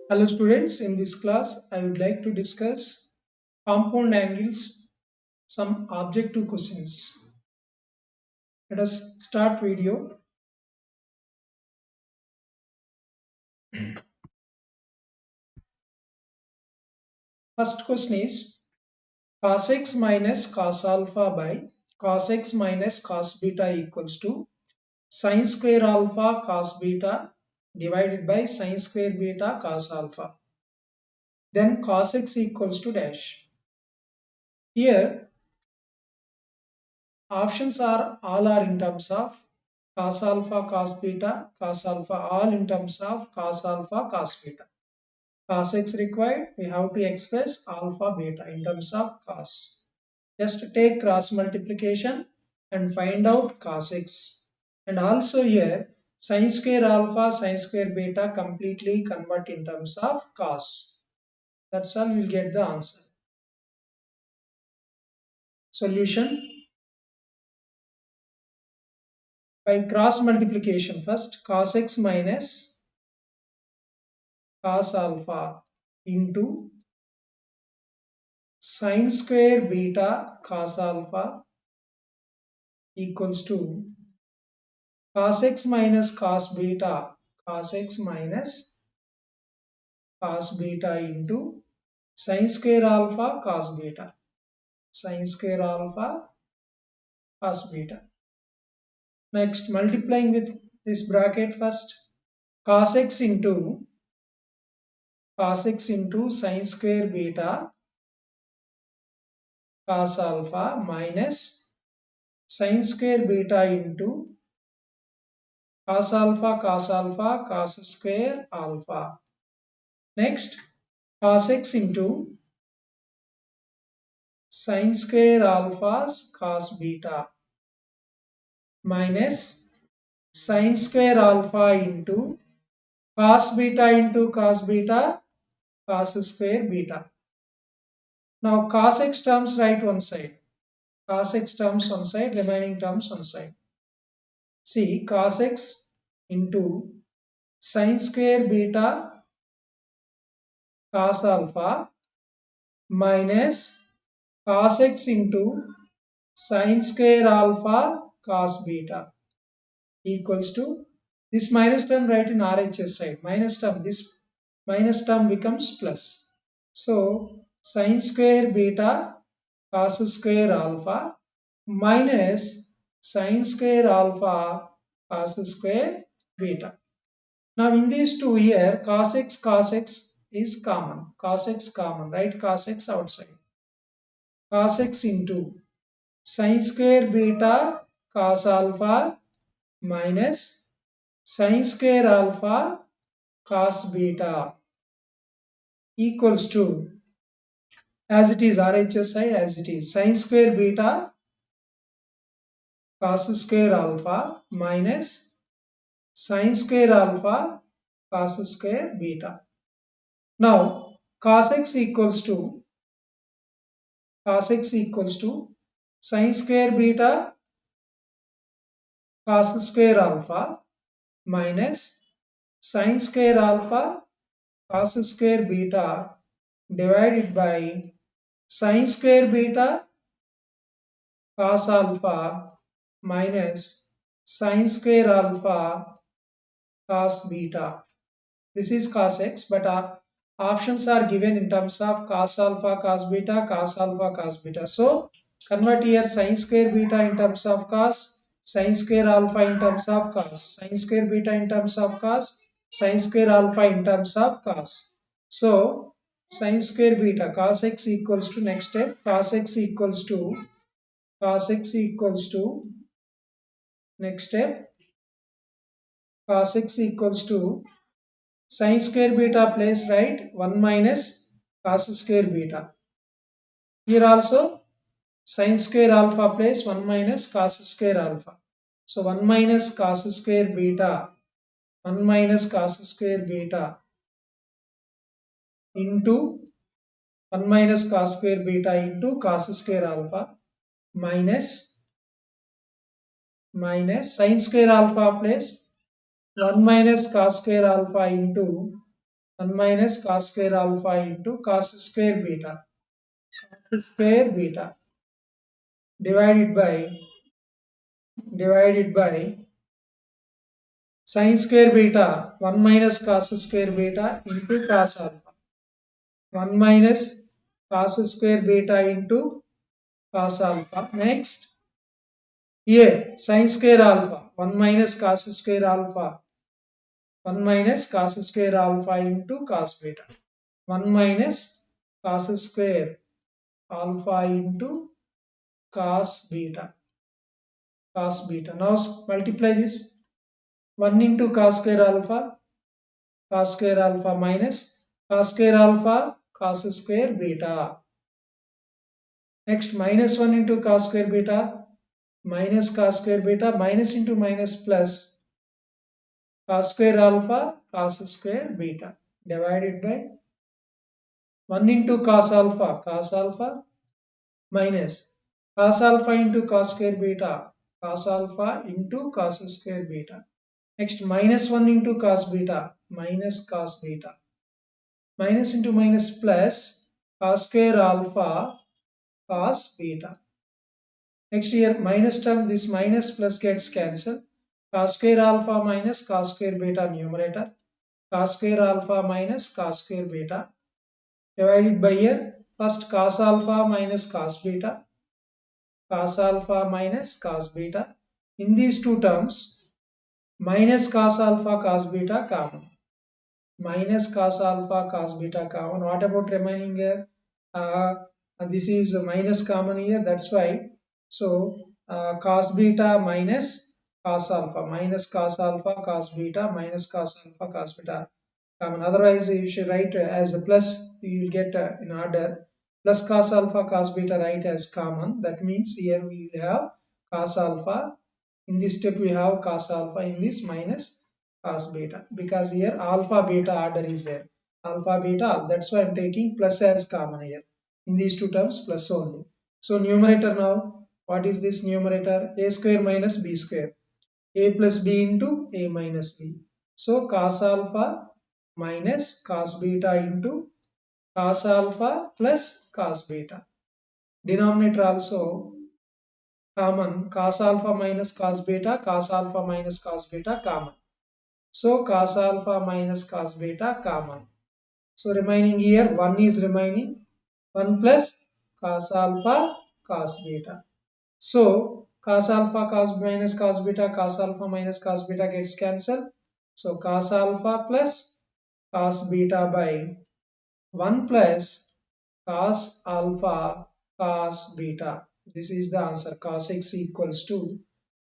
Hello students, in this class I would like to discuss compound angles, some objective questions. Let us start video. First question is cos x minus cos alpha by cos x minus cos beta equals to sin square alpha cos beta divided by sin square beta cos alpha. Then cos x equals to dash. Here options are all are in terms of cos alpha, cos alpha, all in terms of cos alpha, cos beta. Cos x required, we have to express alpha beta in terms of cos. Just take cross multiplication and find out cos x. And also here, sin square alpha, sin square beta completely convert in terms of cos. That's all, we'll get the answer. Solution. By cross multiplication first, cos x minus cos alpha into sin square beta cos alpha equals to cos x minus cos x minus cos beta into sin square alpha sin square alpha cos beta. Next, multiplying with this bracket first, cos x into sin square beta cos alpha minus sin square beta into cos alpha cos square alpha. Next, cos x into sin square alpha cos beta minus sin square alpha into cos beta cos square beta. Now cos x terms write one side, cos x terms one side, remaining terms one side. See, cos x into sin square beta cos alpha minus cos x into sin square alpha cos beta equals to this minus term right in RHS side. Minus term, this minus term becomes plus. So sin square beta cos square alpha minus sin square alpha cos square beta. Now in these two here, cos x is common. Cos x common, right? Cos x outside. Cos x into sin square beta cos alpha minus sin square alpha cos beta equals to, as it is RHS side, as it is sin square beta cos square alpha minus sin square alpha cos square beta. Now cos x equals to sin square beta cos square alpha minus sin square alpha cos square beta divided by sin square beta cos alpha minus sin square alpha cos beta. This is cos x, but our options are given in terms of cos alpha cos beta, cos alpha cos beta. So convert here sin square beta in terms of cos, sin square alpha in terms of cos, sin square beta in terms of cos, sin square alpha in terms of cos. So sin square beta cos x equals to, next step, cos x equals to next step, cos x equals to sin square beta place, right, 1 minus cos square beta. Here also sin square alpha place 1 minus cos square alpha. So 1 minus cos square beta, 1 minus cos square beta into 1 minus cos square beta into cos square alpha minus sin square alpha place 1 minus cos square alpha into 1 minus cos square alpha into cos square beta. Cos square beta divided by sin square beta 1 minus cos square beta into cos alpha. 1 minus cos square beta into cos alpha. Next, here sin square alpha 1 minus cos square alpha 1 minus cos square alpha into cos beta. 1 minus cos square alpha into cos beta. Cos beta. Now multiply this 1 into cos square alpha minus cos square alpha cos square beta. Next minus 1 into cos square beta minus cos square beta minus into minus plus cos square alpha cos square beta divided by 1 into cos alpha minus cos alpha into cos square beta cos alpha into cos square beta. Next minus 1 into cos beta minus cos beta minus into minus plus cos square alpha cos beta. Next here minus term, this minus plus gets cancelled. Cos square alpha minus cos square beta numerator. Cos square alpha minus cos square beta divided by here first cos alpha minus cos beta. Cos alpha minus cos beta. In these two terms minus cos alpha cos beta common. Minus cos alpha cos beta common. What about remaining here? This is minus common here, that's why. So cos beta minus cos alpha minus cos alpha cos beta minus cos alpha cos beta common. Otherwise you should write as a plus, you will get in order. Plus cos alpha cos beta write as common. That means here we will have cos alpha. In this step we have cos alpha, in this minus cos beta, because here alpha beta order is there. Alpha beta, that's why I'm taking plus as common here. In these two terms plus only. So numerator now, what is this numerator? A square minus b square. A plus b into a minus b. So cos alpha minus cos beta into cos alpha plus cos beta. Denominator also common, cos alpha minus cos beta, cos alpha minus cos beta common. So cos alpha minus cos beta common. So remaining here 1 is remaining, 1 plus cos alpha cos beta. So cos alpha cos minus cos beta, cos alpha minus cos beta gets cancelled. So cos alpha plus cos beta by 1 plus cos alpha cos beta. This is the answer, cos x equals to.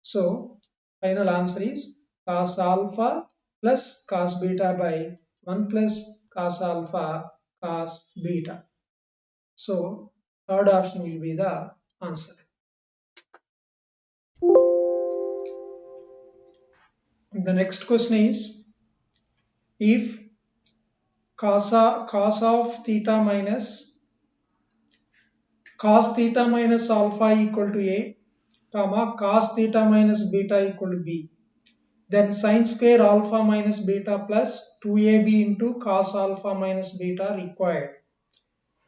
So final answer is cos alpha plus cos beta by 1 plus cos alpha cos beta. So third option will be the answer. The next question is, if cos of theta minus cos theta minus alpha equal to a, comma cos theta minus beta equal to b, then sin square alpha minus beta plus 2ab into cos alpha minus beta required.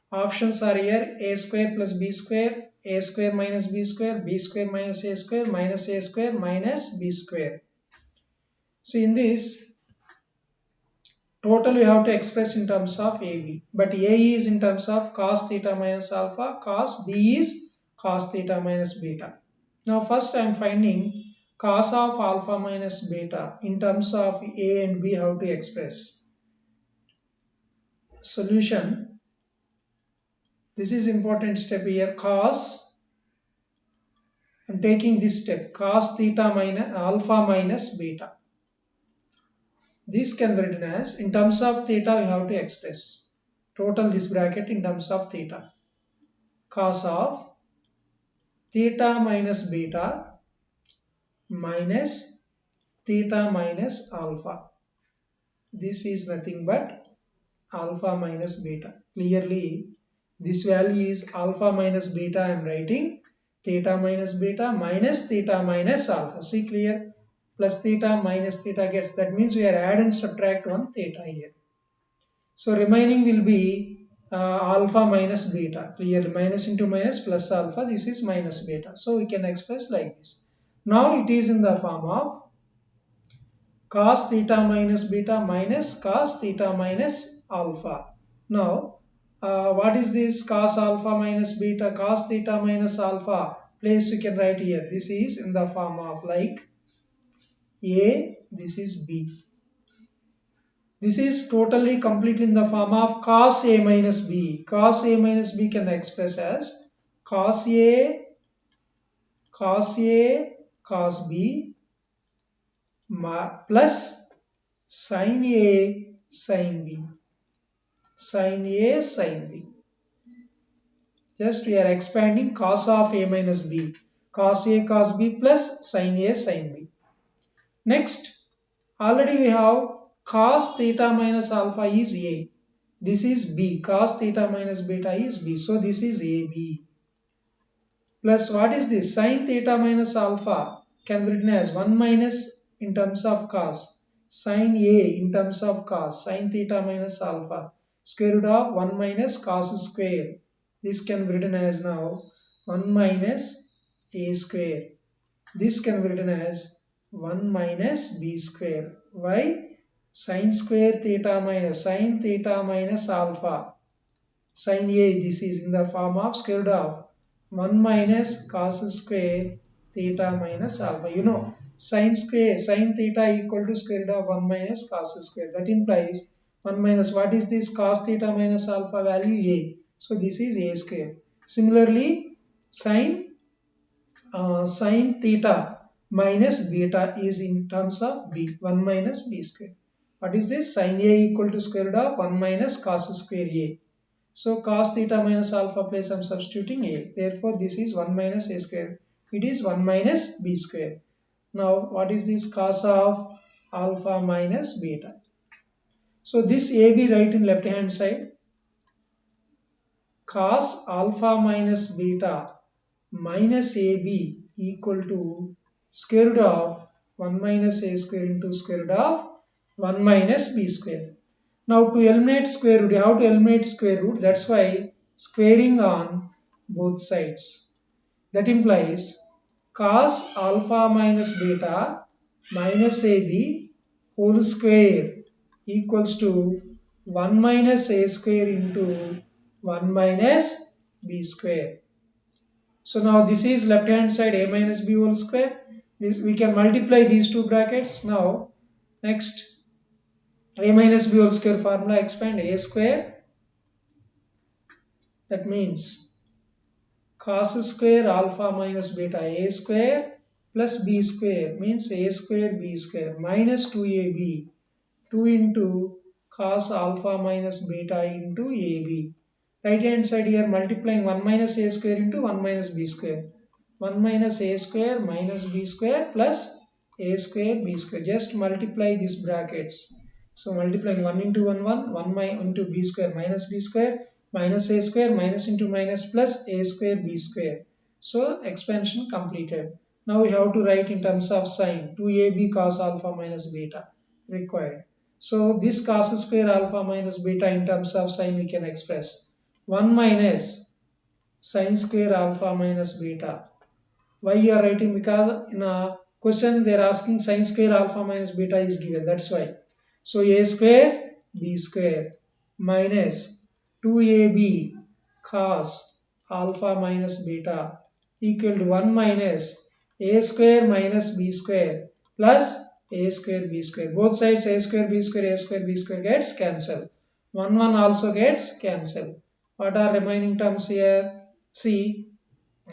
Options are here: a square plus b square, a square minus b square, b square minus a square, minus a square minus b square. So in this, total you have to express in terms of AB, but A is in terms of cos theta minus alpha, cos B is cos theta minus beta. Now first I am finding cos of alpha minus beta in terms of A and B, how to express. Solution, this is important step here. Cos, I am taking this step, cos theta minus alpha minus beta. This can be written as, in terms of theta we have to express total this bracket in terms of theta. Cos of theta minus beta minus theta minus alpha. This is nothing but alpha minus beta. Clearly this value is alpha minus beta. I am writing theta minus beta minus theta minus alpha. See clear? Plus theta minus theta gets, that means we are add and subtract one theta here. So remaining will be alpha minus beta. Clear, minus into minus plus alpha. This is minus beta. So we can express like this. Now it is in the form of cos theta minus beta minus cos theta minus alpha. Now, what is this cos alpha minus beta? Cos theta minus alpha. Place we can write here. This is in the form of like A, this is B. This is totally complete in the form of cos A minus B. Cos A minus B can express as cos A, cos A, cos B plus sin A, sin B. Sin A, sin B. Just we are expanding cos of A minus B. Cos A, cos B plus sin A, sin B. Next, already we have cos theta minus alpha is A. This is B. Cos theta minus beta is B. So this is AB. Plus what is this? Sin theta minus alpha can be written as 1 minus in terms of cos. Sin A in terms of cos. Sin theta minus alpha. Square root of 1 minus cos square. This can be written as now 1 minus A square. This can be written as 1 minus B square. Why? Sin square theta minus alpha. Sin A, this is in the form of square root of 1 minus cos square theta minus alpha. You know, sin theta equal to square root of 1 minus cos square. That implies 1 minus, what is this? Cos theta minus alpha value A. So this is A square. Similarly, sin theta minus beta is in terms of B, 1 minus B square. What is this? Sin A equal to square root of 1 minus cos square A. So cos theta minus alpha place I am substituting A. Therefore this is 1 minus A square. It is 1 minus B square. Now what is this? Cos of alpha minus beta. So this AB write in left hand side. Cos alpha minus beta minus AB equal to square root of 1 minus A square into square root of 1 minus B square. Now to eliminate square root, you have to eliminate square root. That's why squaring on both sides. That implies cos alpha minus beta minus AB whole square equals to 1 minus A square into 1 minus B square. So now this is left hand side A minus B whole square. This we can multiply these two brackets. Now next A minus B whole square formula, expand A square. That means cos square alpha minus beta A square plus B square means A square B square minus 2AB, 2 into cos alpha minus beta into AB. Right hand side here multiplying 1 minus A square into 1 minus B square. 1 minus A square minus B square plus A square B square. Just multiply these brackets. So multiplying 1 into 1 into B square minus B square minus A square minus into minus plus A square B square. So expansion completed. Now we have to write in terms of sign 2AB cos alpha minus beta required. So this cos square alpha minus beta in terms of sign we can express 1 minus sin square alpha minus beta. Why you are writing? Because in a question they are asking sin square alpha minus beta is given. That's why. So A square B square minus 2AB cos alpha minus beta equal to 1 minus A square minus B square plus A square B square. Both sides A square B square gets cancelled. 1 also gets cancelled. What are remaining terms here? See,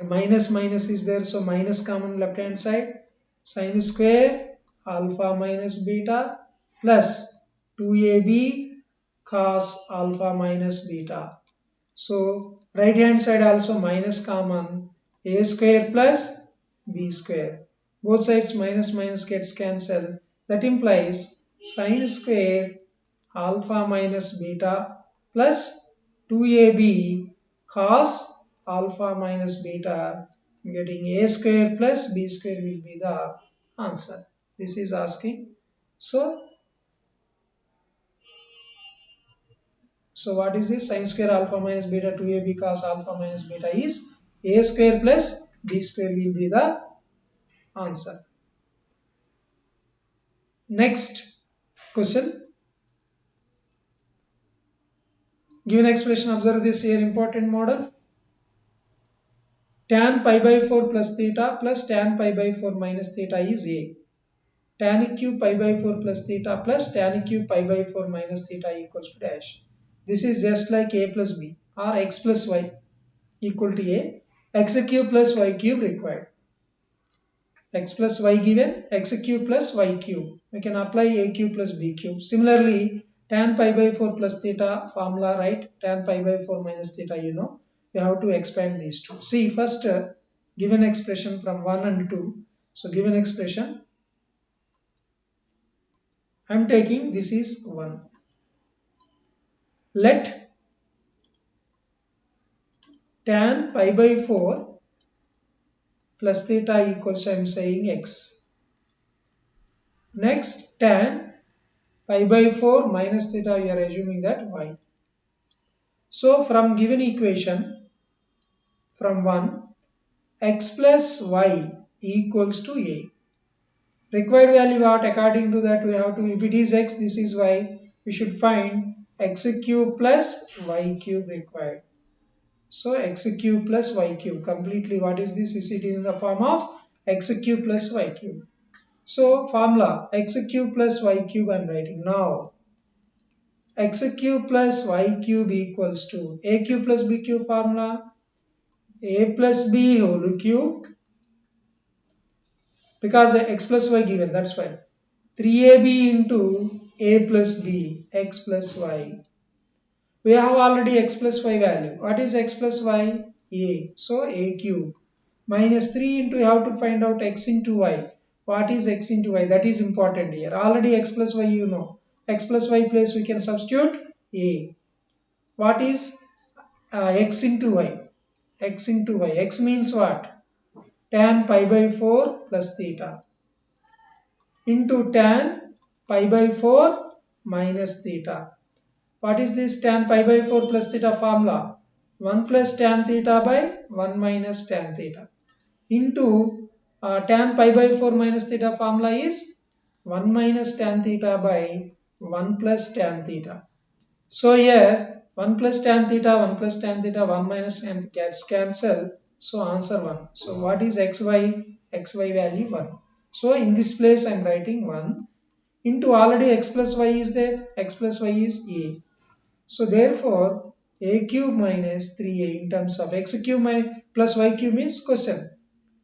minus minus is there, so minus common left hand side. Sin square alpha minus beta plus 2AB cos alpha minus beta. So right hand side also minus common, A square plus B square. Both sides minus minus gets cancelled. That implies sin square alpha minus beta plus 2AB cos alpha minus beta, getting A square plus B square will be the answer. This is asking. So So what is this? Sin square alpha minus beta 2ab cos alpha minus beta is a square plus b square will be the answer. Next question. Given expression, observe this here important model. Tan pi by 4 plus theta plus tan pi by 4 minus theta is a. Tan cube pi by 4 plus theta plus tan cube pi by 4 minus theta equals to dash. This is just like a plus b or x plus y equal to a. X cube plus y cube required. X plus y given, x cube plus y cube. We can apply a cube plus b cube. Similarly, tan pi by 4 plus theta formula, right? Tan pi by 4 minus theta, you know. We have to expand these two. See, first given expression from 1 and 2. So, given expression, I am taking this is 1. Let tan pi by 4 plus theta equals to, I am saying x. Next, tan pi by 4 minus theta, we are assuming that y. So from given equation, from 1, x plus y equals to a. Required value what? According to that we have to, if it is x, this is y, we should find x cube plus y cube required. So x cube plus y cube, completely what is this? Is it in the form of x cube plus y cube? So formula x cube plus y cube I am writing now. X cube plus y cube equals to a cube plus b cube formula, a plus b whole cube, because the x plus y given, that's why 3ab into a plus b x plus y. We have already x plus y value. What is x plus y? A. So a cube minus 3 into, you have to find out x into y. What is x into y? That is important here. Already x plus y you know. X plus y place we can substitute a. What is x into y? X into y. X means what? Tan pi by 4 plus theta into tan pi by 4 minus theta. What is this tan pi by 4 plus theta formula? 1 plus tan theta by 1 minus tan theta into tan pi by 4 minus theta formula is 1 minus tan theta by 1 plus tan theta. So here 1 plus tan theta, 1 plus tan theta, 1 minus tan gets cancel. So answer 1. So what is xy? Xy value 1. So in this place I am writing 1 into, already x plus y is there. X plus y is a. So therefore a cube minus 3a in terms of x cube plus y cube means question.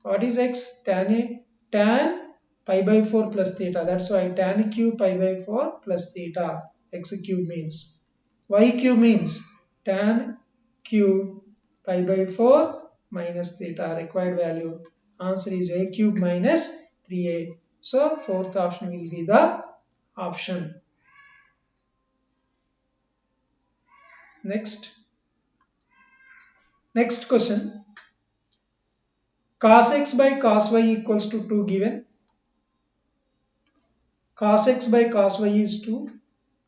What is x? Tan a, tan pi by 4 plus theta. That's why tan cube pi by 4 plus theta. X cube means. Y cube means tan cube pi by 4 minus theta. Required value. Answer is a cube minus 3a. So fourth option will be the option. Next question. Cos x by cos y equals to 2 given. Cos x by cos y is 2.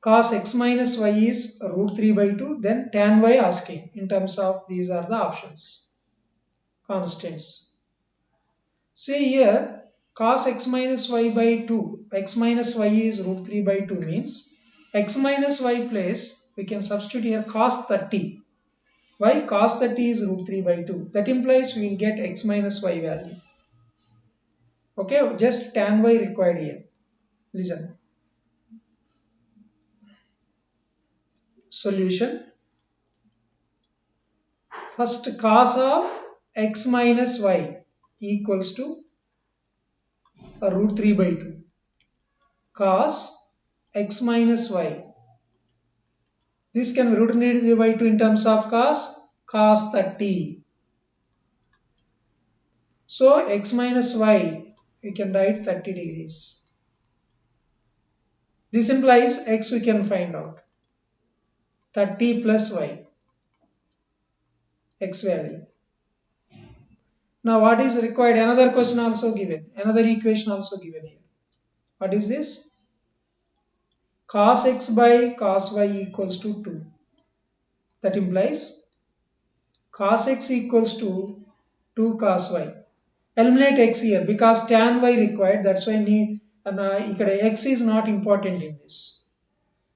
Cos x minus y is root 3 by 2. Then tan y asking. In terms of, these are the options. Constants. See here, cos x minus y by 2. X minus y is root 3 by 2 means x minus y place we can substitute here cos 30. Why? Cos 30 is root 3 by 2. That implies we will get x minus y value. Okay, just tan y required here. Listen. Solution. First, cos of x minus y equals to root 3 by 2. Cos x minus y. This can be root 3 by 2 in terms of cos 30. So x minus y, we can write 30 degrees. This implies x we can find out. 30 plus y. X value. Now what is required? Another question also given. Another equation also given here. What is this? Cos x by cos y equals to 2. That implies cos x equals to 2 cos y. Eliminate x here because tan y required. That's why need x is not important in this.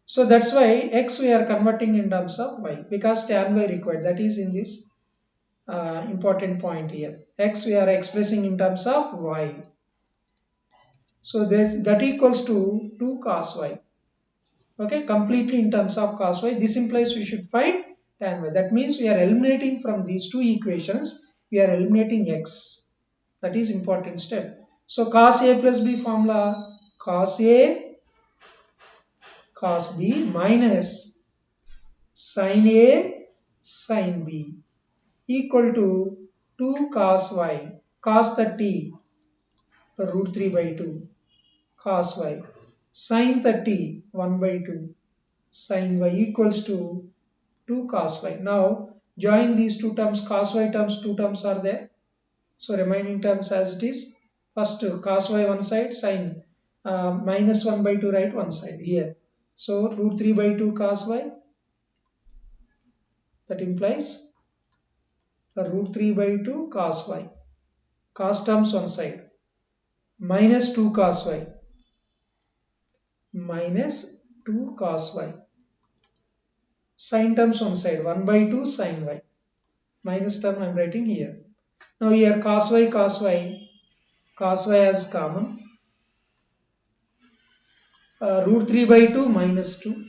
So that's why x we are converting in terms of y because tan y required. That is in this important point here. X we are expressing in terms of y. So that equals to 2 cos y. Okay, completely in terms of cos y. This implies we should find tan y. That means we are eliminating from these two equations, we are eliminating x. That is important step. So cos a plus b formula, cos a cos b minus sin a sin b equal to 2 cos y cos 30 root 3 by 2 cos y sin 30 1 by 2 sin y equals to 2 cos y. Now join these two terms, cos y terms, two terms are there. So remaining terms as it is. First cos y one side, sin minus 1 by 2 right one side here. So root 3 by 2 cos y, that implies root 3 by 2 cos y. Cos terms one side minus 2 cos y minus 2 cos y. Sin terms one side 1 by 2 sin y. Minus term I am writing here. Now here cos y as common. Root 3 by 2 minus 2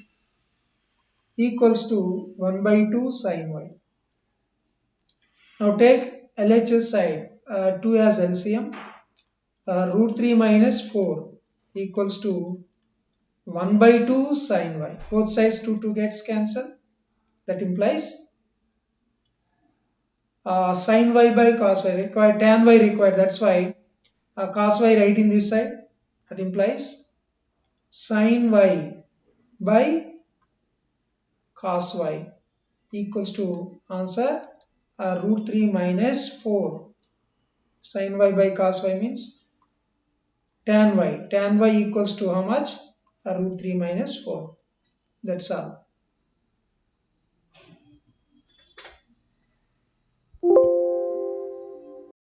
equals to 1 by 2 sin y. Now take LHS side 2 as LCM. Root 3 minus 4 equals to 1 by 2 sin y. Both sides 2 gets cancelled. That implies sin y by cos y required, tan y required. That's why cos y right in this side. That implies sin y by cos y equals to answer root 3 minus 4. Sin y by cos y means tan y. Tan y equals to how much? Root 3 minus 4. That's all.